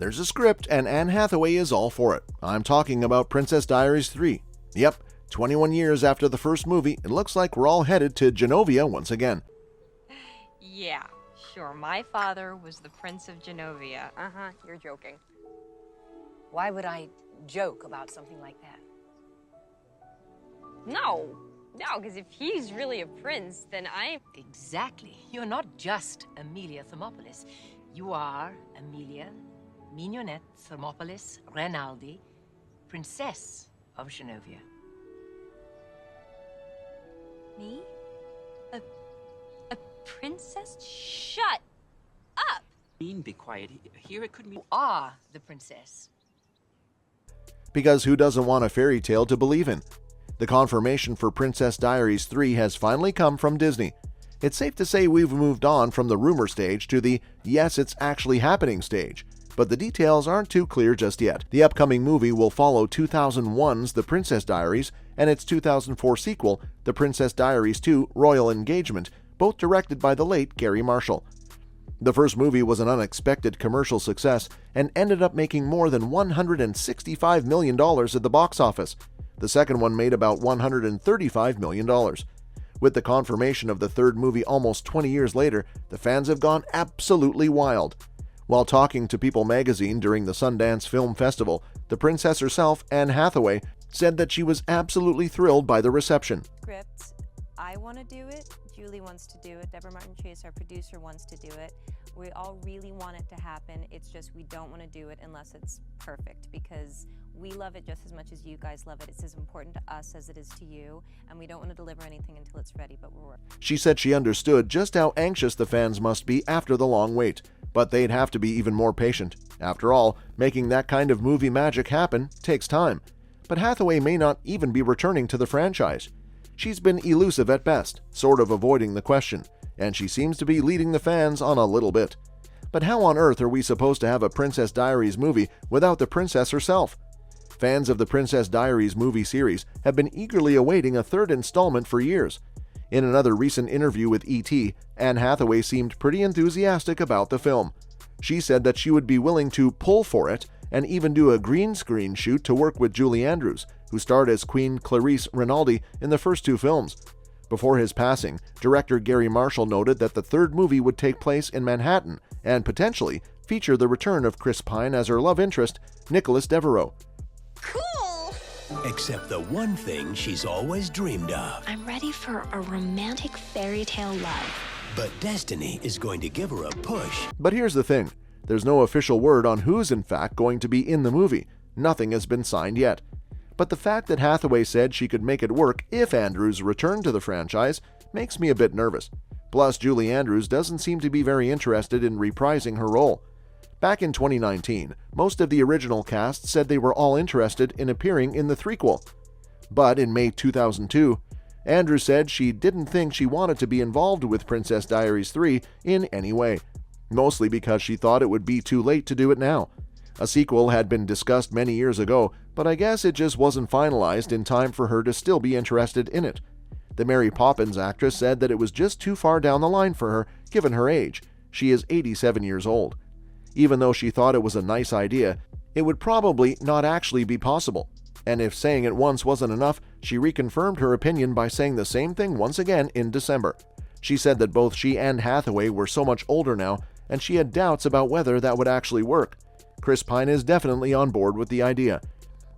there's a script, and Anne Hathaway is all for it. I'm talking about Princess Diaries 3. Yep, 21 years after the first movie, it looks like we're all headed to Genovia once again. Yeah, sure. My father was the Prince of Genovia. You're joking. Why would I joke about something like that? No, because if he's really a prince, then Exactly. You're not just Amelia Thermopolis. You are Amelia Mignonette Thermopolis Rinaldi, Princess of Genovia. Me? A princess? Shut up! Be quiet. Here it could be. You are the princess. Because who doesn't want a fairy tale to believe in? The confirmation for Princess Diaries 3 has finally come from Disney. It's safe to say we've moved on from the rumor stage to the yes, it's actually happening stage, but the details aren't too clear just yet. The upcoming movie will follow 2001's The Princess Diaries and its 2004 sequel, The Princess Diaries 2: Royal Engagement, both directed by the late Gary Marshall. The first movie was an unexpected commercial success and ended up making more than $165 million at the box office. The second one made about $135 million. With the confirmation of the third movie almost 20 years later, the fans have gone absolutely wild. While talking to People magazine during the Sundance Film Festival, the princess herself, Anne Hathaway, said that she was absolutely thrilled by the reception. Script, I want to do it, Julie wants to do it, Deborah Martin Chase, our producer, wants to do it. We all really want it to happen. It's just we don't want to do it unless it's perfect, because we love it just as much as you guys love it. It's as important to us as it is to you, and we don't want to deliver anything until it's ready, but we're working. She said she understood just how anxious the fans must be after the long wait, but they'd have to be even more patient. After all, making that kind of movie magic happen takes time. But Hathaway may not even be returning to the franchise. She's been elusive at best, sort of avoiding the question, and she seems to be leading the fans on a little bit. But how on earth are we supposed to have a Princess Diaries movie without the princess herself? Fans of the Princess Diaries movie series have been eagerly awaiting a third installment for years. In another recent interview with E.T., Anne Hathaway seemed pretty enthusiastic about the film. She said that she would be willing to pull for it and even do a green screen shoot to work with Julie Andrews, who starred as Queen Clarice Rinaldi in the first two films. Before his passing, director Gary Marshall noted that the third movie would take place in Manhattan and potentially feature the return of Chris Pine as her love interest, Nicholas Devereaux. Cool! Except the one thing she's always dreamed of. I'm ready for a romantic fairy tale love. But destiny is going to give her a push. But here's the thing. There's no official word on who's in fact going to be in the movie. Nothing has been signed yet. But the fact that Hathaway said she could make it work if Andrews returned to the franchise makes me a bit nervous. Plus, Julie Andrews doesn't seem to be very interested in reprising her role. Back in 2019, most of the original cast said they were all interested in appearing in the threequel. But in May 2002, Andrews said she didn't think she wanted to be involved with Princess Diaries 3 in any way, mostly because she thought it would be too late to do it now. A sequel had been discussed many years ago, but I guess it just wasn't finalized in time for her to still be interested in it. The Mary Poppins actress said that it was just too far down the line for her, given her age. She is 87 years old. Even though she thought it was a nice idea, it would probably not actually be possible. And if saying it once wasn't enough, she reconfirmed her opinion by saying the same thing once again in December. She said that both she and Hathaway were so much older now, and she had doubts about whether that would actually work. Chris Pine is definitely on board with the idea.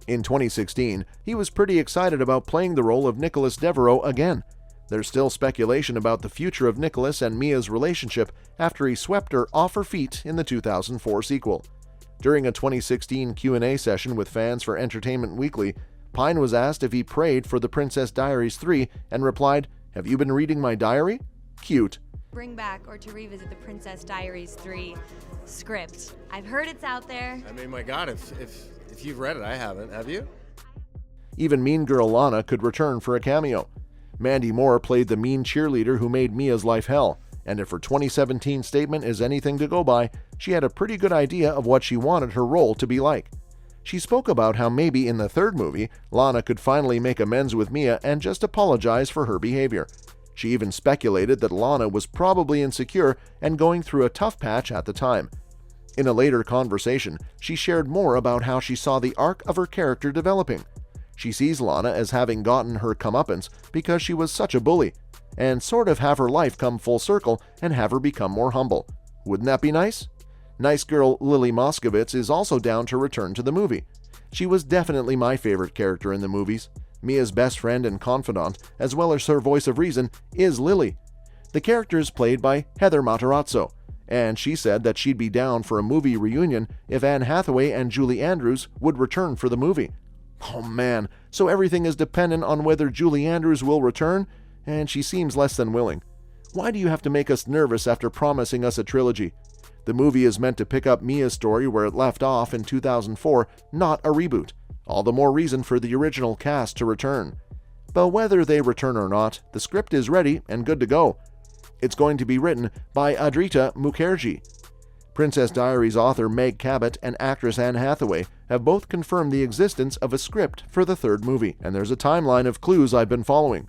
In 2016, he was pretty excited about playing the role of Nicholas Devereaux again. There's still speculation about the future of Nicholas and Mia's relationship after he swept her off her feet in the 2004 sequel. During a 2016 Q&A session with fans for Entertainment Weekly, Pine was asked if he prayed for The Princess Diaries 3 and replied, "Have you been reading my diary? Cute." Bring back or to revisit the Princess Diaries 3 script. I've heard it's out there. I mean, my God, if you've read it, I haven't. Have you? Even Mean Girl Lana could return for a cameo. Mandy Moore played the mean cheerleader who made Mia's life hell, and if her 2017 statement is anything to go by, she had a pretty good idea of what she wanted her role to be like. She spoke about how maybe in the third movie, Lana could finally make amends with Mia and just apologize for her behavior. She even speculated that Lana was probably insecure and going through a tough patch at the time. In a later conversation, she shared more about how she saw the arc of her character developing. She sees Lana as having gotten her comeuppance because she was such a bully, and sort of have her life come full circle and have her become more humble. Wouldn't that be nice? Nice girl Lily Moscovitz is also down to return to the movie. She was definitely my favorite character in the movies. Mia's best friend and confidant, as well as her voice of reason, is Lily. The character is played by Heather Matarazzo, and she said that she'd be down for a movie reunion if Anne Hathaway and Julie Andrews would return for the movie. Oh man, so everything is dependent on whether Julie Andrews will return, and she seems less than willing. Why do you have to make us nervous after promising us a trilogy? The movie is meant to pick up Mia's story where it left off in 2004, not a reboot. All the more reason for the original cast to return. But whether they return or not, the script is ready and good to go. It's going to be written by Adrita Mukherjee. Princess Diaries author Meg Cabot and actress Anne Hathaway have both confirmed the existence of a script for the third movie, and there's a timeline of clues I've been following.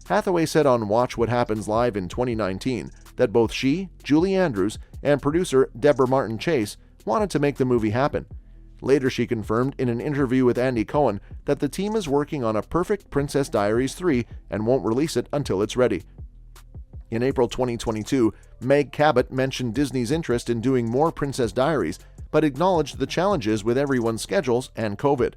Hathaway said on Watch What Happens Live in 2019 that both she, Julie Andrews, and producer Deborah Martin Chase wanted to make the movie happen. Later she confirmed in an interview with Andy Cohen that the team is working on a perfect Princess Diaries 3 and won't release it until it's ready. In April 2022, Meg Cabot mentioned Disney's interest in doing more Princess Diaries, but acknowledged the challenges with everyone's schedules and COVID.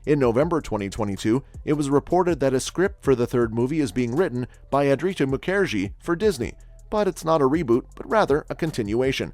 In November 2022, it was reported that a script for the third movie is being written by Adrita Mukherjee for Disney, but it's not a reboot, but rather a continuation.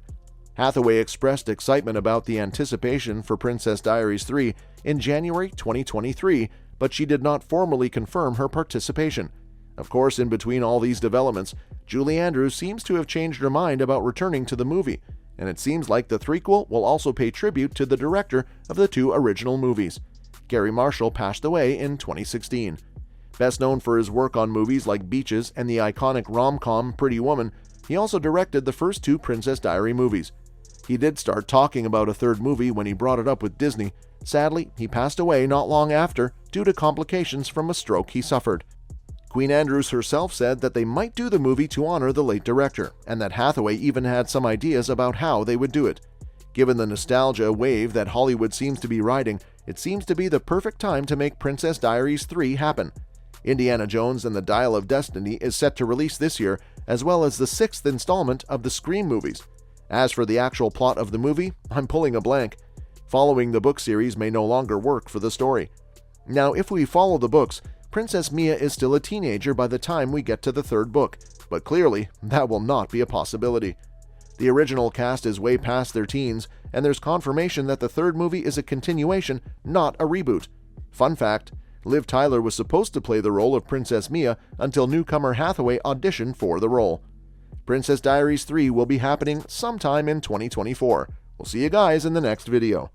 Hathaway expressed excitement about the anticipation for Princess Diaries 3 in January 2023, but she did not formally confirm her participation. Of course, in between all these developments, Julie Andrews seems to have changed her mind about returning to the movie, and it seems like the threequel will also pay tribute to the director of the two original movies. Gary Marshall passed away in 2016. Best known for his work on movies like Beaches and the iconic rom-com Pretty Woman, he also directed the first two Princess Diary movies. He did start talking about a third movie when he brought it up with Disney. Sadly, he passed away not long after due to complications from a stroke he suffered. Queen Andrews herself said that they might do the movie to honor the late director, and that Hathaway even had some ideas about how they would do it. Given the nostalgia wave that Hollywood seems to be riding, it seems to be the perfect time to make Princess Diaries 3 happen. Indiana Jones and the Dial of Destiny is set to release this year, as well as the sixth installment of the Scream movies. As for the actual plot of the movie, I'm pulling a blank. Following the book series may no longer work for the story. Now, if we follow the books, Princess Mia is still a teenager by the time we get to the third book, but clearly that will not be a possibility. The original cast is way past their teens, and there's confirmation that the third movie is a continuation, not a reboot. Fun fact, Liv Tyler was supposed to play the role of Princess Mia until newcomer Hathaway auditioned for the role. Princess Diaries 3 will be happening sometime in 2024. We'll see you guys in the next video.